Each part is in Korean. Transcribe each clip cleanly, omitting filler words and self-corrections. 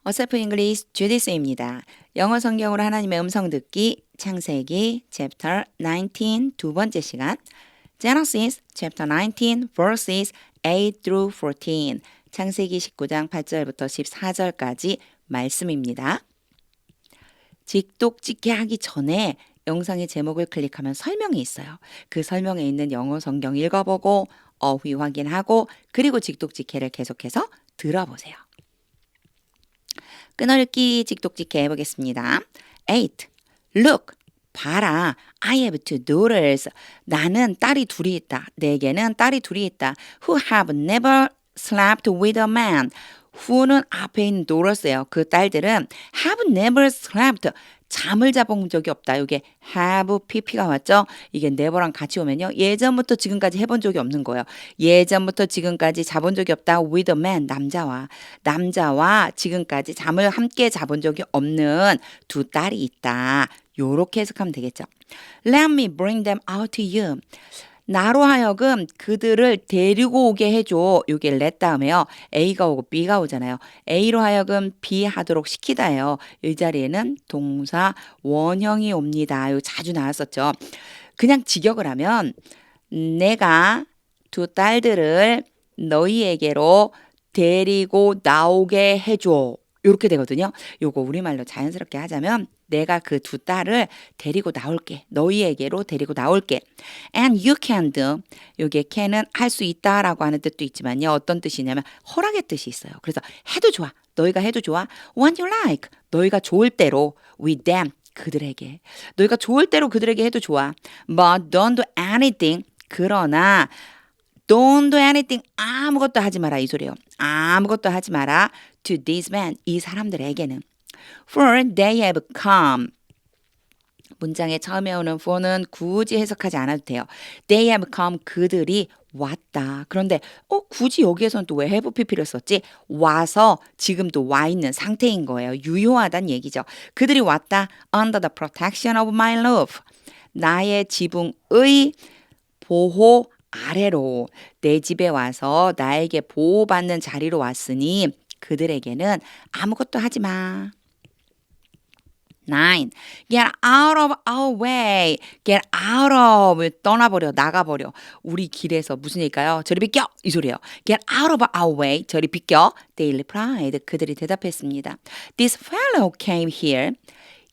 어설프 잉글리시 주디스입니다. 영어 성경으로 하나님의 음성 듣기 창세기 chapter 19 두 번째 시간 Genesis chapter 19 verses 8 through 14 창세기 19장 8절부터 14절까지 말씀입니다. 직독직해 하기 전에 영상의 제목을 클릭하면 설명이 있어요. 그 설명에 있는 영어 성경 읽어보고 어휘 확인하고 그리고 직독직해를 계속해서 들어보세요. 끊어읽기 직독직해 해보겠습니다. 8. Look, 봐라. I have two daughters. 나는 딸이 둘이 있다. 내게는 딸이 둘이 있다. Who have never slept with a man. who는 앞에 있는 daughters예요. 그 딸들은 have never slept. 잠을 자본 적이 없다. 이게 have pp가 왔죠. 이게 never랑 같이 오면요. 예전부터 지금까지 해본 적이 없는 거예요. 예전부터 지금까지 자본 적이 없다. with a man, 남자와 지금까지 잠을 함께 자본 적이 없는 두 딸이 있다. 요렇게 해석하면 되겠죠. Let me bring them out to you. 나로 하여금 그들을 데리고 오게 해줘. 요게 let 다음에요. A가 오고 B가 오잖아요. A로 하여금 B 하도록 시키다예요. 이 자리에는 동사 원형이 옵니다. 요 자주 나왔었죠. 그냥 직역을 하면 내가 두 딸들을 너희에게로 데리고 나오게 해줘. 이렇게 되거든요. 요거 우리말로 자연스럽게 하자면 내가 그 두 딸을 데리고 나올게. 너희에게로 데리고 나올게. And you can do. 요게 can은 할 수 있다라고 하는 뜻도 있지만요. 어떤 뜻이냐면 허락의 뜻이 있어요. 그래서 해도 좋아. 너희가 해도 좋아. When you like. 너희가 좋을 대로 with them. 그들에게. 너희가 좋을 대로 그들에게 해도 좋아. But don't do anything. 그러나 Don't do anything. 아무것도 하지 마라. 이 소리예요. 아무것도 하지 마라. To these men. 이 사람들에게는. For they have come. 문장에 처음에 오는 for는 굳이 해석하지 않아도 돼요. They have come. 그들이 왔다. 그런데 굳이 여기에서는 또 왜 have pp를 썼지? 와서 지금도 와 있는 상태인 거예요. 유효하다는 얘기죠. 그들이 왔다. Under the protection of my roof. 나의 지붕의 보호 아래로 내 집에 와서 나에게 보호받는 자리로 왔으니 그들에게는 아무것도 하지 마. 9. Get out of our way. Get out of. 떠나버려. 나가버려. 우리 길에서 무슨 얘기일까요? 저리 비켜. 이 소리예요. Get out of our way. 저리 비켜. They replied. 그들이 대답했습니다. This fellow came here.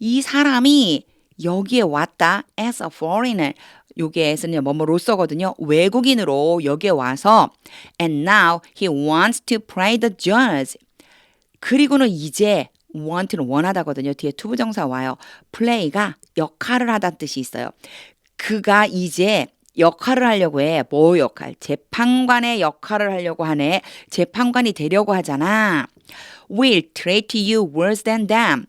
이 사람이 여기에 왔다. As a foreigner. 요게에서는요, 뭐뭐로서거든요. 외국인으로 여기에 와서 and now he wants to play the judge. 그리고는 이제 want는 원하다거든요. 뒤에 투부정사 와요. play가 역할을 하다는 뜻이 있어요. 그가 이제 역할을 하려고 해. 뭐 역할? 재판관의 역할을 하려고 하네. 재판관이 되려고 하잖아. We'll treat you worse than them.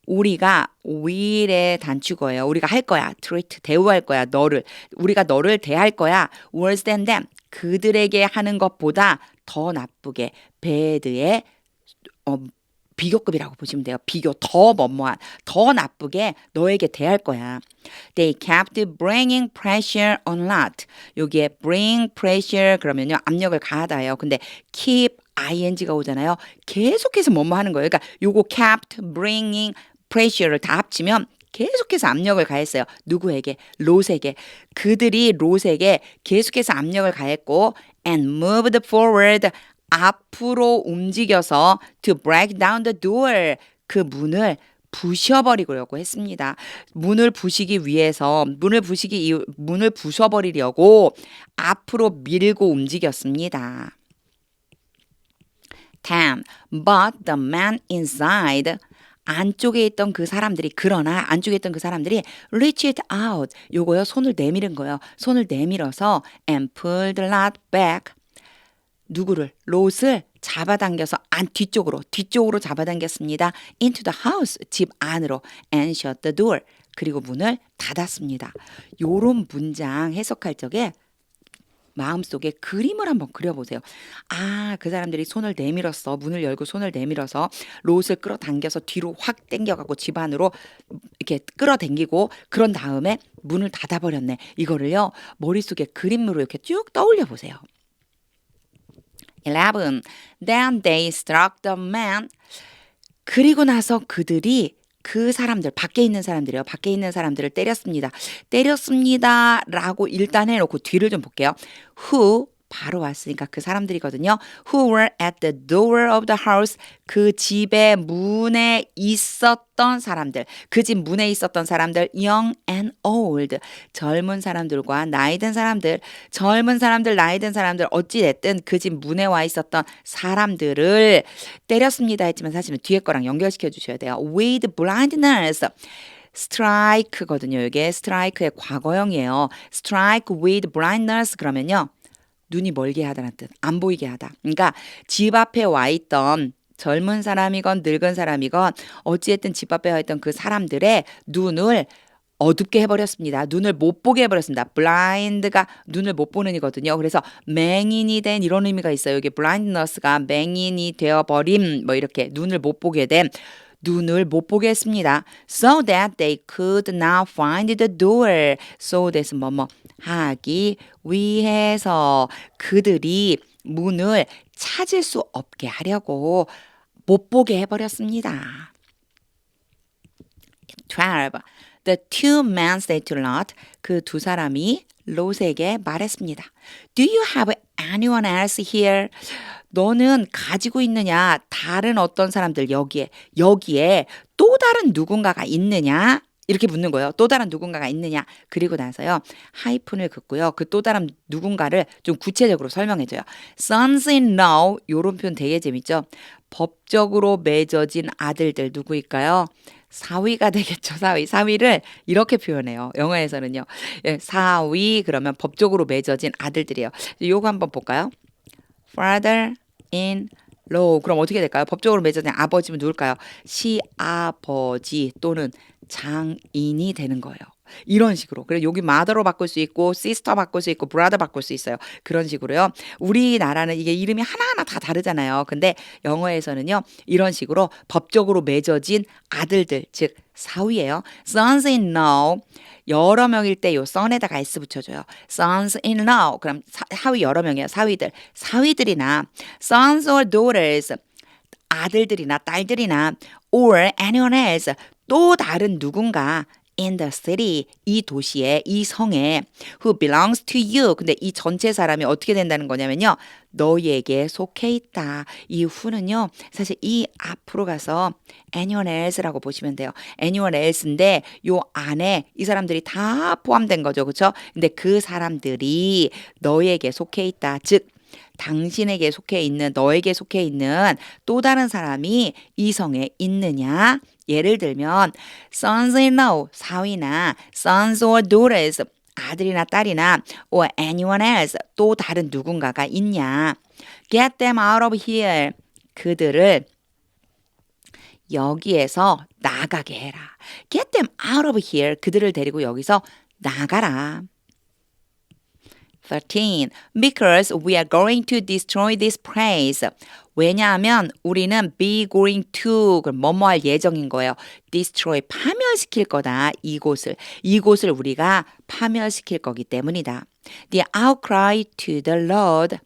우리가 will의 단축어예요. 우리가 할 거야. treat, 대우할 거야. 우리가 너를 대할 거야. worse than them. 그들에게 하는 것보다 더 나쁘게 bad의 비교급이라고 보시면 돼요. 비교, 더 뭐뭐한, 더 나쁘게 너에게 대할 거야. They kept bringing pressure on Lot. 여기에 bring pressure 그러면요. 압력을 가하다예요. 근데 keep ing가 오잖아요. 계속해서 뭐뭐 하는 거예요. 그러니까 요거 kept bringing pressure를 다 합치면 계속해서 압력을 가했어요. 누구에게? 롯에게. 그들이 롯에게 계속해서 압력을 가했고 and moved forward. 앞으로 움직여서 to break down the door. 그 문을 부셔버리려고 했습니다. 문을 부셔버리려고 앞으로 밀고 움직였습니다. 10. But the man inside. 안쪽에 있던 그 사람들이 reached out. 요거요. 손을 내밀은 거예요. 손을 내밀어서 and pulled Lot back. 누구를? 롯을 잡아당겨서 뒤쪽으로 잡아당겼습니다. into the house. 집 안으로 and shut the door. 그리고 문을 닫았습니다. 요런 문장 해석할 적에 마음속에 그림을 한번 그려보세요. 그 사람들이 문을 열고 손을 내밀어서 롯을 끌어당겨서 뒤로 확 당겨가고 집 안으로 이렇게 끌어당기고 그런 다음에 문을 닫아버렸네. 이거를요, 머릿속에 그림으로 이렇게 쭉 떠올려 보세요. 11. Then they struck the man. 그리고 나서 그들이 그 사람들, 밖에 있는 사람들이요. 밖에 있는 사람들을 때렸습니다. 때렸습니다. 라고 일단 해놓고 뒤를 좀 볼게요. Who 바로 왔으니까 그 사람들이거든요. Who were at the door of the house. 그 집의 문에 있었던 사람들. 그 집 문에 있었던 사람들. Young and old. 젊은 사람들과 나이 든 사람들. 젊은 사람들, 나이 든 사람들. 어찌됐든 그 집 문에 와 있었던 사람들을 때렸습니다 했지만 사실은 뒤에 거랑 연결시켜 주셔야 돼요. With blindness. strike거든요. 이게 strike의 과거형이에요. strike with blindness 그러면요. 눈이 멀게 하다는 뜻, 안 보이게 하다. 그러니까 집 앞에 와 있던 젊은 사람이건 늙은 사람이건 어찌됐든 집 앞에 와 있던 그 사람들의 눈을 어둡게 해버렸습니다. 눈을 못 보게 해버렸습니다. blind가 눈을 못 보는 이거든요. 그래서 맹인이 된 이런 의미가 있어요. 여기 blindness가 맹인이 되어버림 뭐 이렇게 눈을 못 보게 된 눈을 못 보게 했습니다. So that they could not find the door. So that은 뭐뭐 하기 위해서 그들이 문을 찾을 수 없게 하려고 못 보게 해버렸습니다. 12. The two men said to Lot. 그 두 사람이 롯에게 말했습니다. Do you have anyone else here? 너는 가지고 있느냐? 다른 어떤 사람들 여기에 또 다른 누군가가 있느냐? 이렇게 묻는 거예요. 또 다른 누군가가 있느냐? 그리고 나서요. 하이픈을 긋고요. 그 또 다른 누군가를 좀 구체적으로 설명해줘요. sons-in-law 요런 표현 되게 재밌죠? 법적으로 맺어진 아들들 누구일까요? 사위가 되겠죠. 사위를 이렇게 표현해요. 영어에서는요. 예, 사위 그러면 법적으로 맺어진 아들들이에요. 요거 한번 볼까요? father in law. 그럼 어떻게 될까요? 법적으로 맺어진 아버지면 누굴까요? 시아버지 또는 장인이 되는 거예요. 이런 식으로. 그래서 여기 mother로 바꿀 수 있고 sister 바꿀 수 있고 brother 바꿀 수 있어요. 그런 식으로요. 우리나라는 이게 이름이 하나하나 다 다르잖아요. 근데 영어에서는요. 이런 식으로 법적으로 맺어진 아들들, 즉 사위예요. sons-in-law. 여러 명일 때 요 son에다가 s 붙여줘요. sons-in-law. 그럼 사위 여러 명이에요. 사위들이나 sons or daughters. 아들들이나 딸들이나 or anyone else. 또 다른 누군가 in the city, 이 도시에, 이 성에 who belongs to you. 근데 이 전체 사람이 어떻게 된다는 거냐면요. 너희에게 속해 있다. 이 who는요. 사실 이 앞으로 가서 anyone else라고 보시면 돼요. anyone else인데 요 안에 이 사람들이 다 포함된 거죠. 그렇죠? 근데 그 사람들이 너희에게 속해 있다. 즉 당신에게 속해 있는 너에게 속해 있는 또 다른 사람이 이 성에 있느냐? 예를 들면 sons-in-law 사위나 sons or daughters 아들이나 딸이나 or anyone else 또 다른 누군가가 있냐? Get them out of here. 그들을 여기에서 나가게 해라. Get them out of here. 그들을 데리고 여기서 나가라. 13. Because we are going to destroy this place. 왜냐하면 우리는 be going to 뭐뭐 할 예정인 거예요. destroy 파멸시킬 거다. 이곳을 우리가 파멸시킬 거기 때문이다. The outcry to the Lord.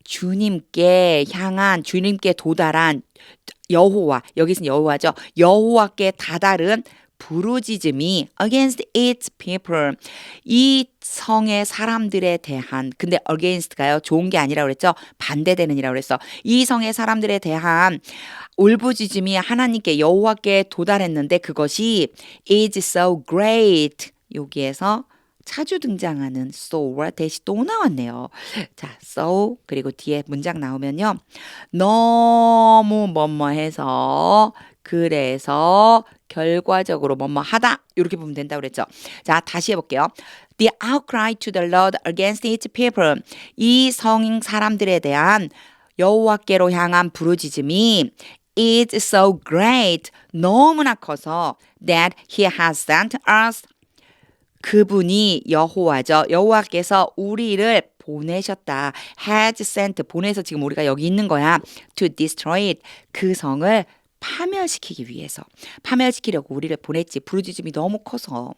주님께 향한 주님께 도달한 여호와 여기서는 여호와죠. 여호와께 다다른 부르짖음이 against its people. 이 성의 사람들에 대한 근데 against가요. 좋은 게 아니라 그랬죠. 반대되는 이라고 그랬어. 이 성의 사람들에 대한 울부짖음이 하나님께 여호와께 도달했는데 그것이 is so great. 여기에서 자주 등장하는 so와 대시 또 나왔네요. 자, so 그리고 뒤에 문장 나오면요. 너무 뭐뭐해서 그래서 결과적으로 뭐뭐 하다 이렇게 보면 된다고 그랬죠. 자, 다시 해볼게요. The outcry to the Lord against its people. 이 성 사람들에 대한 여호와께로 향한 부르짖음이 is so great. 너무나 커서 that he has sent us. 그분이 여호와죠. 여호와께서 우리를 보내셨다. has sent 보내서 지금 우리가 여기 있는 거야. to destroy it. 그 성을 파멸시키기 위해서 파멸시키려고 우리를 보냈지. 부르짖음이 너무 커서.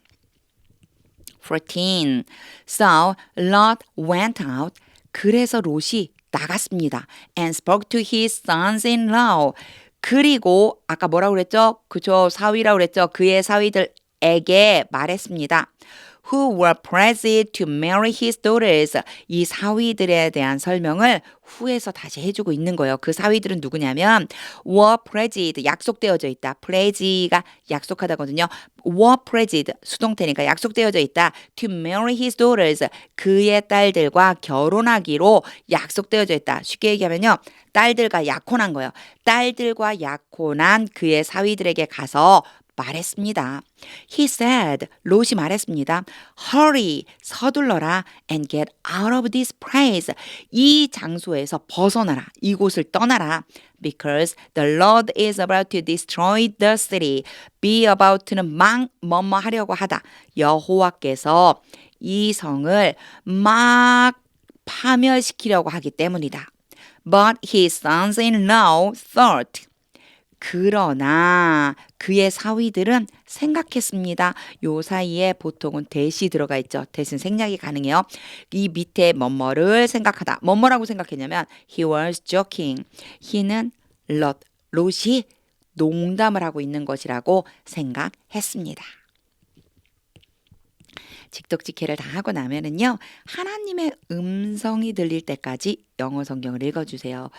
14. So Lot went out. 그래서 롯이 나갔습니다. And spoke to his sons-in-law. 그리고 아까 뭐라고 그랬죠? 그죠? 사위라고 그랬죠? 그의 사위들에게 말했습니다. Who were present to marry his daughters. 이 사위들에 대한 설명을 후에서 다시 해주고 있는 거예요. 그 사위들은 누구냐면 were present, 약속되어져 있다. pledge가 약속하다거든요. were present, 수동태니까 약속되어져 있다. to marry his daughters. 그의 딸들과 결혼하기로 약속되어져 있다. 쉽게 얘기하면요. 딸들과 약혼한 거예요. 딸들과 약혼한 그의 사위들에게 가서 말했습니다. He said, 롯이 말했습니다. Hurry, 서둘러라 and get out of this place. 이 장소에서 벗어나라. 이곳을 떠나라. Because the Lord is about to destroy the city. Be about는 뭐뭐 하려고 하다. 여호와께서 이 성을 막 파멸시키려고 하기 때문이다. But his sons-in-law thought. 그러나 그의 사위들은 생각했습니다. 요 사이에 보통은 대시 들어가 있죠. 대신 생략이 가능해요. 이 밑에 뭐뭐를 생각하다. 뭐뭐라고 생각했냐면 he was joking. he는 롯이 농담을 하고 있는 것이라고 생각했습니다. 직독직해를 다 하고 나면은요. 하나님의 음성이 들릴 때까지 영어 성경을 읽어주세요.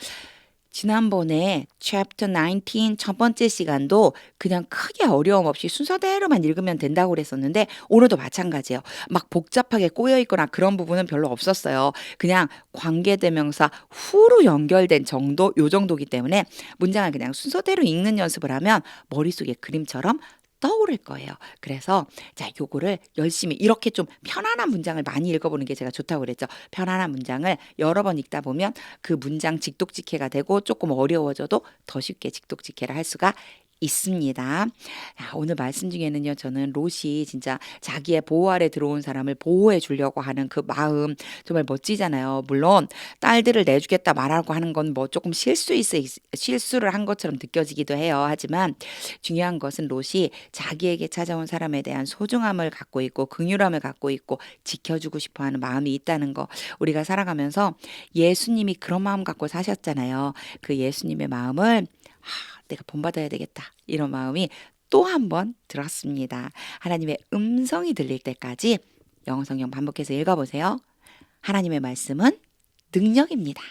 지난번에 chapter 19 첫 번째 시간도 그냥 크게 어려움 없이 순서대로만 읽으면 된다고 그랬었는데 오늘도 마찬가지예요. 막 복잡하게 꼬여 있거나 그런 부분은 별로 없었어요. 그냥 관계대명사 후로 연결된 정도, 요 정도기 때문에 문장을 그냥 순서대로 읽는 연습을 하면 머릿속에 그림처럼 떠오를 거예요. 그래서 자, 요거를 열심히 이렇게 좀 편안한 문장을 많이 읽어보는 게 제가 좋다고 그랬죠. 편안한 문장을 여러 번 읽다 보면 그 문장 직독직해가 되고 조금 어려워져도 더 쉽게 직독직해를 할 수가 있습니다. 오늘 말씀 중에는요, 저는 롯이 진짜 자기의 보호 아래 들어온 사람을 보호해 주려고 하는 그 마음 정말 멋지잖아요. 물론 딸들을 내주겠다 말하고 하는 건 뭐 조금 실수를 한 것처럼 느껴지기도 해요. 하지만 중요한 것은 롯이 자기에게 찾아온 사람에 대한 소중함을 갖고 있고 긍휼함을 갖고 있고 지켜주고 싶어하는 마음이 있다는 거. 우리가 살아가면서 예수님이 그런 마음 갖고 사셨잖아요. 그 예수님의 마음을 내가 본받아야 되겠다. 이런 마음이 또 한 번 들었습니다. 하나님의 음성이 들릴 때까지 영어 성경 반복해서 읽어보세요. 하나님의 말씀은 능력입니다.